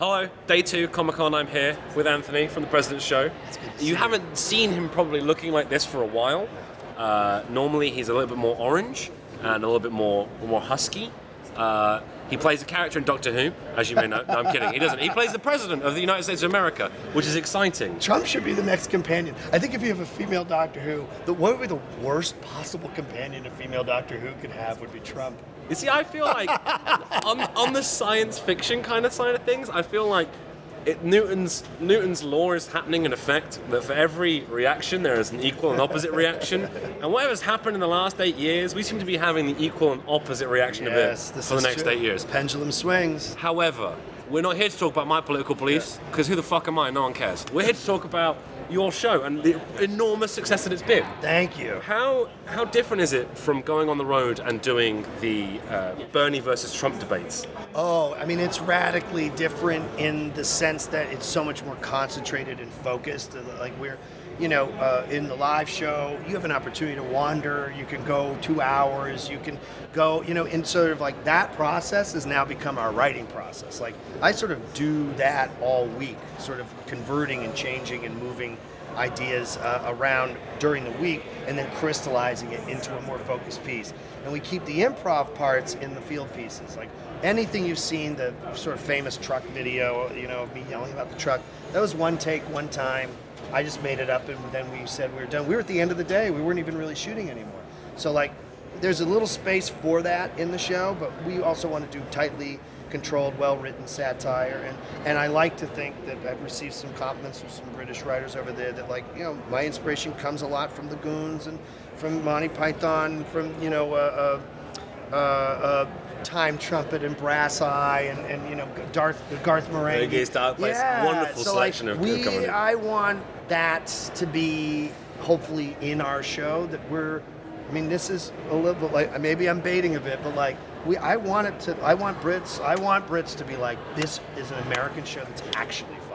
Hello, day 2 Comic-Con. I'm here with Anthony from the President's Show. You haven't seen him probably looking like this for a while. Normally he's a little bit more orange and a little bit more husky. He plays a character in Doctor Who, as you may know. No, I'm kidding. He doesn't. He plays the President of the United States of America, which is exciting. Trump should be the next companion. I think if you have a female Doctor Who, what would be the worst possible companion a female Doctor Who could have would be Trump. You see, I feel like on the science fiction kind of side of things, I feel like Newton's law is happening in effect, that for every reaction there is an equal and opposite reaction. And whatever's happened in the last 8 years, we seem to be having the equal and opposite reaction of it for the next 8 years. Pendulum swings. However, we're not here to talk about my political beliefs, because who the fuck am I? No one cares. We're here to talk about your show and the enormous success that it's been. Thank you. How different is it from going on the road and doing the Bernie versus Trump debates? Oh, I mean, it's radically different in the sense that it's so much more concentrated and focused. Like we're, in the live show, you have an opportunity to wander. You can go 2 hours. You can go, and sort of like that process has now become our writing process. Like I sort of do that all week, sort of converting and changing and moving ideas around during the week and then crystallizing it into a more focused piece. And we keep the improv parts in the field pieces. Like anything you've seen, the sort of famous truck video, of me yelling about the truck, that was one take, one time. I just made it up and then we said we were done. We were at the end of the day. We weren't even really shooting anymore. So like there's a little space for that in the show, but we also want to do tightly controlled, well-written satire. And I like to think that I've received some compliments from some British writers over there that my inspiration comes a lot from the Goons and from Monty Python, from, Time Trumpet and Brass Eye and Garth Marenghi. Wonderful selection of comedy. I want that to be hopefully in our show that this is a little bit like, maybe I'm baiting a bit, but like I want Brits to be like, this is an American show that's actually funny.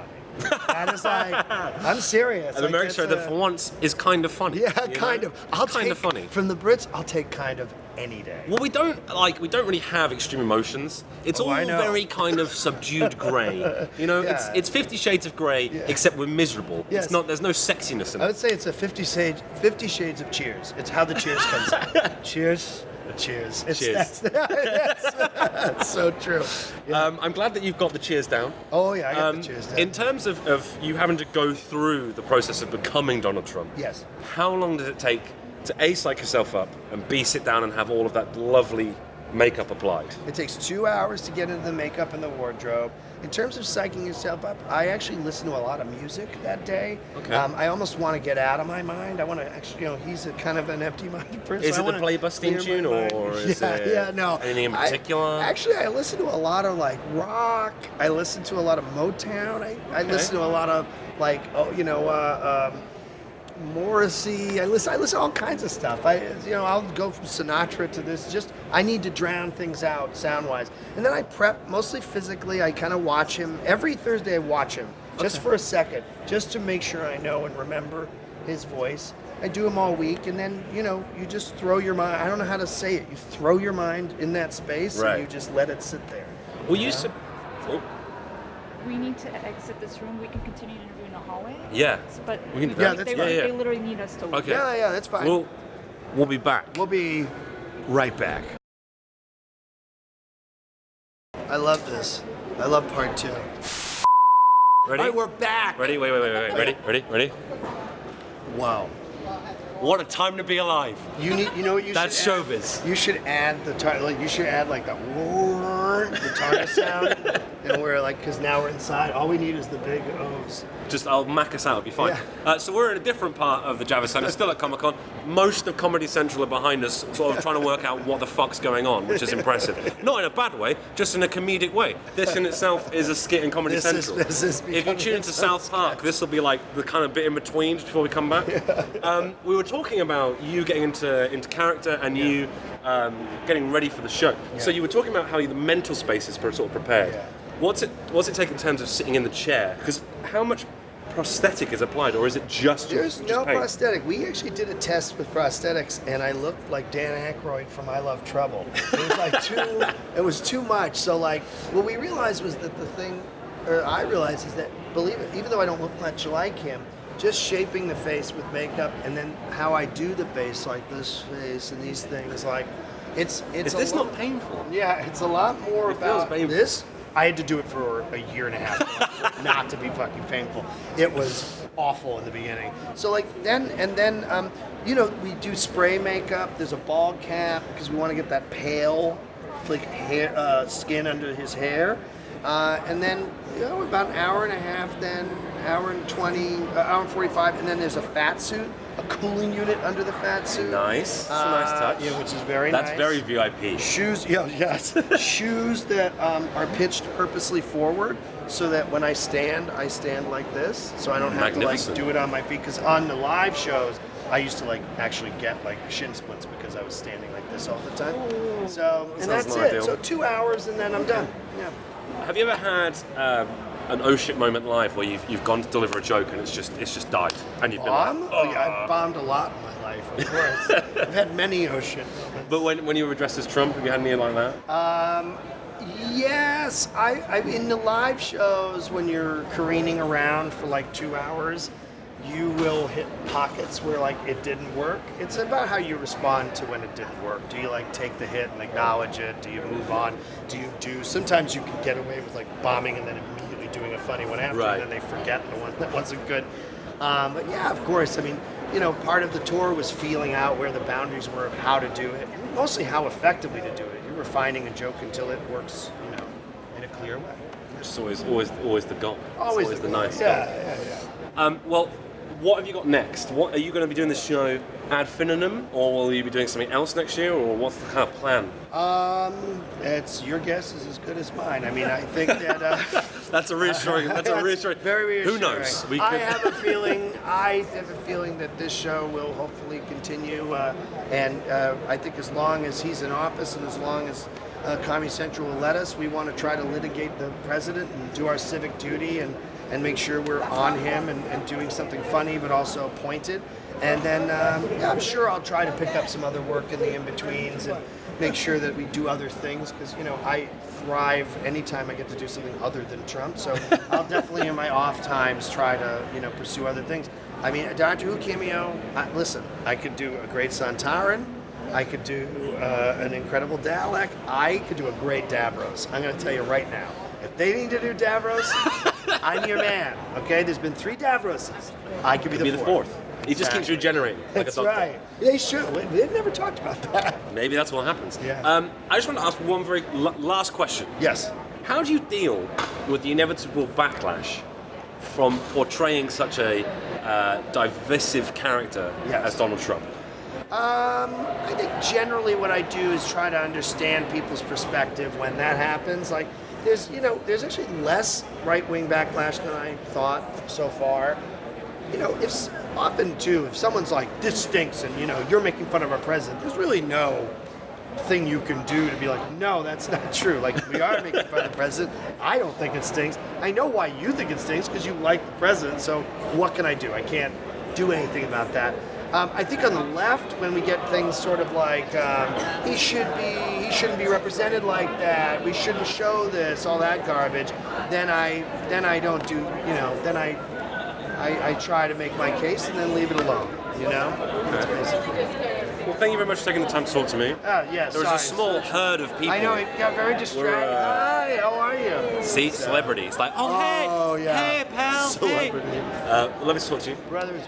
That is like, I'm serious. An American show that for once is kind of funny. Yeah, kind of. Kind of funny. From the Brits, I'll take kind of any day. Well, we don't really have extreme emotions. It's all very kind of subdued grey. It's 50 Shades of Grey, except we're miserable. Yes. There's no sexiness in it. I would say it's a 50 Shades of Cheers. It's how the cheers comes out. Cheers. Cheers. Cheers. That's so true. Yeah. I'm glad that you've got the cheers down. Oh, yeah, I got the cheers down. In terms of you having to go through the process of becoming Donald Trump, yes. How long does it take to A, psych yourself up, and B, sit down and have all of that lovely makeup applied? It takes 2 hours to get into the makeup and the wardrobe. In terms of psyching yourself up, I actually listen to a lot of music that day. Okay. I almost want to get out of my mind. I want to actually, he's a kind of an empty-minded person. Is it the Playbus theme tune, or is it anything in particular? I listen to a lot of like rock. I listen to a lot of Motown. I listen to a lot of like, Morrissey. I listen to all kinds of stuff. I'll go from Sinatra to this. Just I need to drown things out sound-wise, and then I prep mostly physically. I kind of watch him every Thursday. I watch him just for a second, just to make sure I know and remember his voice. I do them all week, and then you just throw your mind. I don't know how to say it. You throw your mind in that space, and you just let it sit there. We need to exit this room. We can continue to interview in the hallway. Yeah. But we can do that. They literally need us to leave. Okay. Yeah, that's fine. We'll be back. We'll be right back. I love this. I love part 2. Ready? All right, we're back. Ready? Wait. Ready? Wow. What a time to be alive. You know what you That's should showbiz. You should add the guitar sound, and we're like, because now we're inside. All we need is the big O's. I'll mac us out, it'll be fine. Yeah. So we're in a different part of the Javits Center, still at Comic-Con. Most of Comedy Central are behind us, sort of trying to work out what the fuck's going on, which is impressive. Not in a bad way, just in a comedic way. This in itself is a skit in Comedy Central. If you tune into South Park, this will be like the kind of bit in between just before we come back. Yeah. We were talking about you getting into character and you getting ready for the show. Yeah. So you were talking about how the mental space is sort of prepared. Yeah. What's it take in terms of sitting in the chair? Because how much prosthetic is applied, or is it just There's no paint? prosthetic. We actually did a test with prosthetics, and I looked like Dan Aykroyd from I Love Trouble. It was like it was too much. So like, what we realized was that the thing I realize is that, believe it, even though I don't look much like him, just shaping the face with makeup and then how I do the face, like this face and these things, like it's. Is this not painful? Yeah, it's a lot more It feels about painful. this. I had to do it for a year and a half for it not to be fucking painful. It was awful in the beginning. So like then you know, we do spray makeup. There's a bald cap because we want to get that pale, like hair, skin under his hair, and then you know about an hour and a half, then hour and 20, hour and 45, and then there's a fat suit, a cooling unit under the fat suit. Nice. It's a nice touch. Yeah, which is very That's nice. very VIP. Shoes, yes. Shoes that are pitched purposely forward so that when I stand like this, so I don't have to like Magnificent. do it on my feet. Because on the live shows, I used to like actually get like shin splints because I was standing like this all the time. So, and sounds that's not it. ideal. So 2 hours and then I'm done. Yeah. Have you ever had an oh shit moment live where you've gone to deliver a joke and it's just died and you've been Bomb? like, Oh, yeah, I've bombed a lot in my life, of course. I've had many ocean moments. But when you were dressed as Trump, have you had any like that? Yes, I in the live shows when you're careening around for like 2 hours, you will hit pockets where like it didn't work. It's about how you respond to when it didn't work. Do you like take the hit and acknowledge it? Do you move on? Sometimes you can get away with like bombing and then immediately doing a funny one after, Right. and then they forget the one that wasn't good. But yeah, of course. I mean, you know, part of the tour was feeling out where the boundaries were of how to do it, mostly how effectively to do it. You're refining a joke until it works, you know, in a clear way. It's always the goal. It's Always the goal. nice Yeah, goal. yeah. Well, what have you got next? What are you going to be doing this show ad infinitum, or will you be doing something else next year, or what's the kind of plan? It's your guess is as good as mine. I mean, I think that That's a reassuring. That's a reassuring. very reassuring. Who knows? I have a feeling. I have a feeling that this show will hopefully continue, and I think as long as he's in office and as long as Comedy Central will let us, we want to try to litigate the president and do our civic duty and make sure we're on him and doing something funny but also pointed. And then yeah, I'm sure I'll try to pick up some other work in the in-betweens and make sure that we do other things because, you know, I thrive anytime I get to do something other than Trump. So I'll definitely in my off times try to, you know, pursue other things. I mean, a Doctor Who cameo, listen, I could do a great Santarin. I could do an incredible Dalek. I could do a great Davros. I'm going to tell you right now. If they need to do Davros, I'm your man. Okay? There's been 3 Davroses. I could be the fourth. He just keeps regenerating like That's a doctor. right. They should. They've never talked about that. Maybe that's what happens. Yeah. I just want to ask one very last question. Yes. How do you deal with the inevitable backlash from portraying such a divisive character Yes. as Donald Trump? I think generally what I do is try to understand people's perspective when that happens. Like, there's actually less right-wing backlash than I thought so far. You know, if someone's like, this stinks and, you know, you're making fun of our president, there's really no thing you can do to be like, no, that's not true. Like, we are making fun of the president. I don't think it stinks. I know why you think it stinks because you like the president, so what can I do? I can't do anything about that. I think on the left, when we get things sort of like he shouldn't be represented like that, we shouldn't show this, all that garbage, then I don't do, you know, then I try to make my case and then leave it alone, you know? That's basically it. Well, thank you very much for taking the time to talk to me. Yes. There was a small herd of people. I know, it got very distracted. Hi, how are you? See, celebrities. Like, Oh, yeah. hey, pal, Celebrity. hey. Love to talk to you. Brothers.